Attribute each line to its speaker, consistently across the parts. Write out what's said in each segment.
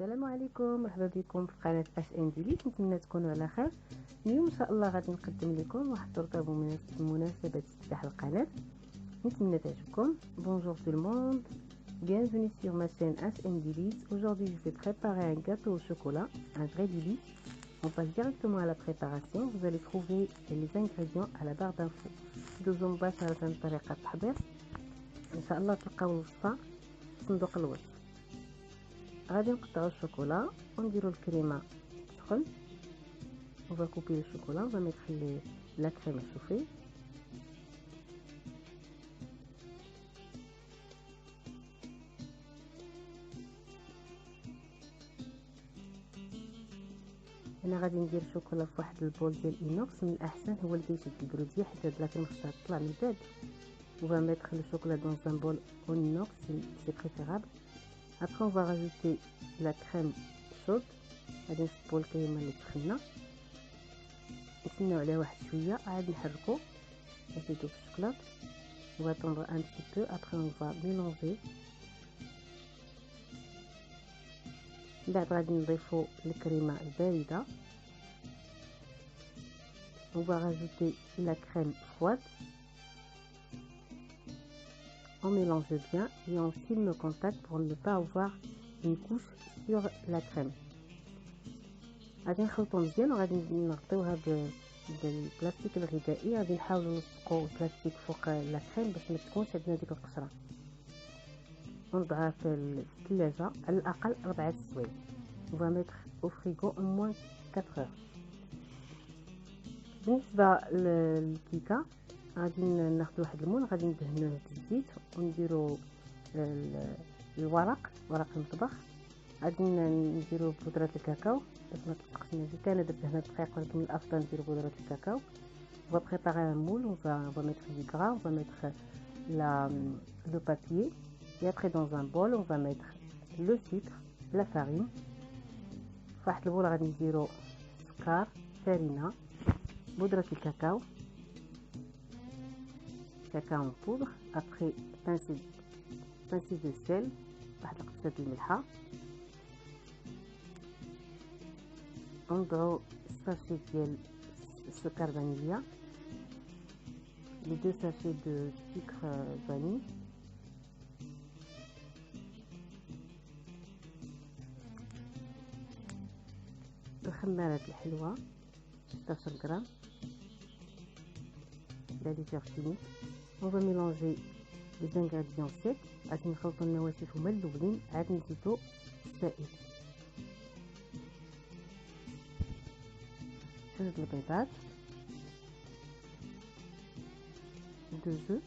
Speaker 1: السلام عليكم، مرحبا بكم في قناه اش ان ديليت. نتمنى تكونوا على خير. اليوم ان شاء الله غادي نقدم لكم واحد التورته بمناسبه افتتاح القناه. نتمنى تعجبكم. Bonjour tout le monde, bienvenue sur ma chaîne HN Delice. Aujourd'hui je vais préparer un gâteau au chocolat, un vrai délice. On passe directement à la préparation. Vous allez trouver les ingrédients à la barre d'infos. ندوزو مباشرة لطريقة التحضير. ان شاء الله تلقاو الوصفة في صندوق الوصف. غادي نقطعو الشوكولا ونديرو الكريمه تسخن. On va couper le chocolat, on va mettre la crème à chauffer. انا غادي ندير الشوكولا في واحد البول ديال اينوكس. من الاحسن هو اللي كيشد البروديه حيت هاد لا كريم خصها تطلع من الباب. On va mettre le chocolat dans un bol en inox, c'est préférable. Après on va rajouter la crème chaude. غادي نصبو الكريمه اللي سخنا، نستناو عليها واحد شويه، عاد نحركو باش يذوب الشوكولاط. On va attendre un petit peu, après on va mélanger. بعد غادي نضيفو الكريمه البارده. On va rajouter la crème froide. On mélange bien et on filme le contact pour ne pas avoir une couche sur la crème. غادي نخلطو مزيان وغادي نغطيوها بالبلاستيك الغذائي. غادي نحاولوا نلصقوا البلاستيك فوق لا كريم باش ما تكونش عندنا ديك القشره. ونضعها في الثلاجه على الاقل 4 سوايع. On va mettre au frigo au moins 4 heures. بالنسبه للكيكه غادي ناخذ واحد المول، غادي ندهنوه بالزيت ونديرو ورق المطبخ. غادي نديرو بودره الكاكاو باش ما تلصقش لنا زيت. انا درت هنا دقيق ولكن من الافضل نديرو بودره الكاكاو. On va préparer un moule, on va mettre du gras, on va mettre le papier et après dans un bol on va mettre le sucre, la farine. واحد البول غادي نديرو سكر، فرينه، بودره الكاكاو، كاكاو بودر، après pincée de sel، واحد القبضه الملحه. ونضعو الساشي ديال السكر فانيليا، les 2 sachets de sucre vanille. الخمارات الحلوة 16 غرام، la légère chimique. On va mélanger les ingrédients secs. غادي نخلطو النواشف هما الاولين، عاد نزيدو السائل. جوج البيضات، 2 œufs،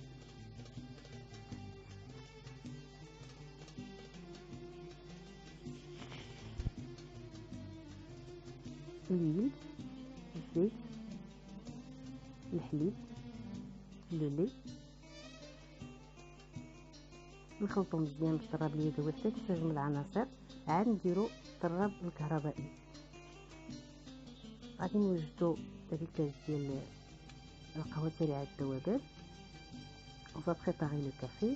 Speaker 1: l'huile، الزيت، الحليب، اللي نخلطو مزيان بالطراب اليدوي حتى تنسجم العناصر. عاد نديرو الطراب الكهربائي. غادي نوجدو داك الكاس ديال القهوه سريعه الذوبان. On va préparer le café.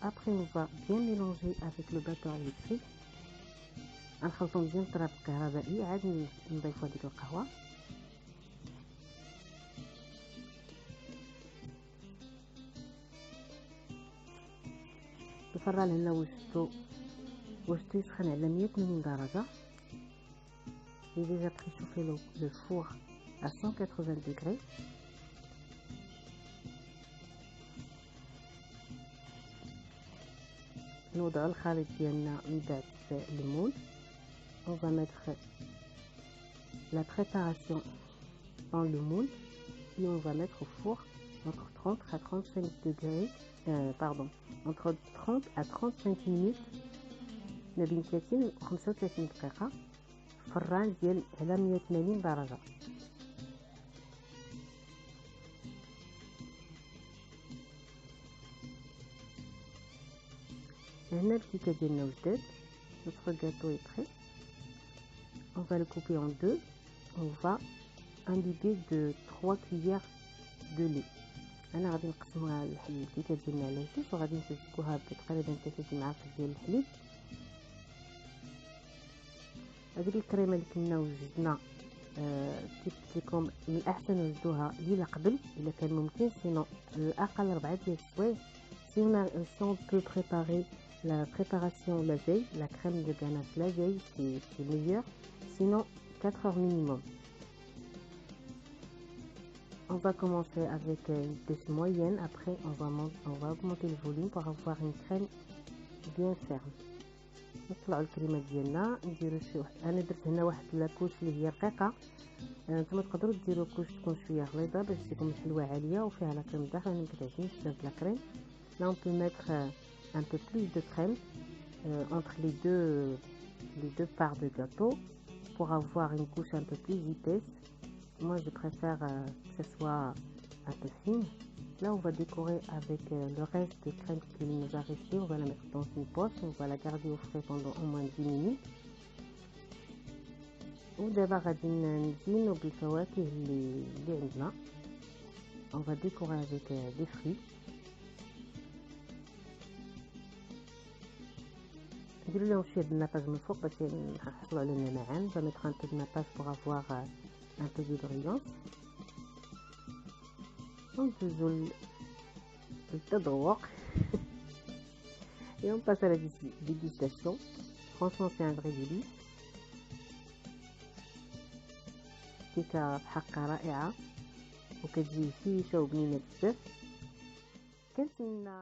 Speaker 1: Après on va bien mélanger avec le batteur électrique. غنخلطو مزيان الطراب الكهربائي، عاد نضيفو هذيك القهوه. الفران هنا وجدتو يسخن على 180 درجه. J'ai déjà préchauffé le four à 180 degrés. نوضع الخليط ديالنا من بعد في المول. On va mettre la préparation dans le moule et on va mettre au four entre 30 à 35 degrés, entre 30 à 35 minutes، ما بين 30 و 35 دقيقة في الفران ديال على 180 درجة. هنا الكيكة ديالنا وجدات. Notre gâteau est prêt. On va le couper en deux. On va imbiber de 3 cuillères de lait. انا غادي نقسموها الكيكه ديالنا على جوج وغادي نسكوها بتقريبا 3 معالق ديال الحليب. هذيك الكريمه اللي كنا وجدنا كيف قلت لكم من الاحسن وجدوها ليله قبل الا كان ممكن، سينو الاقل 4 ديال السوايع. Si on peut préparer la préparation la veille, la crème de ganache la veille, c'est meilleur. Sinon 4 heures minimum. On va commencer avec une pêche moyenne. Après on va augmenter le volume pour avoir une crème bien ferme. نطلعوا الكريمه ديالنا نديروا انا درت هنا واحد لاكوش اللي هي رقيقه. نتوما تقدروا ديروا كوش تكون شويه غليظه باش تكون الحلوه عاليه وفيها لا كريم داخل. انا مكتعجبنيش بزاف لا كريم. Là on peut mettre un peu plus de crème entre les deux parts de gâteau pour avoir une couche un peu plus épaisse. Moi je préfère que ce soit un peu fine. Là on va décorer avec le reste de crème qui nous a resté. On va la mettre dans une poche, on va la garder au frais pendant au moins 10 minutes. ودابا غادي نزينو بالفواكه اللي عندنا. On va décorer avec des fruits. نديرو لهم شويه د الناباج من الفوق باش نحصلوا على اللمعان. On va mettre un peu de nappage pour avoir un peu de brillance. ونزوزو التذوق. Et on passe à la dégustation. Franchement c'est un vrai délice. كيكه بحقها رائعه وكتجي هشيشه وبنينه بزاف. كنتمنى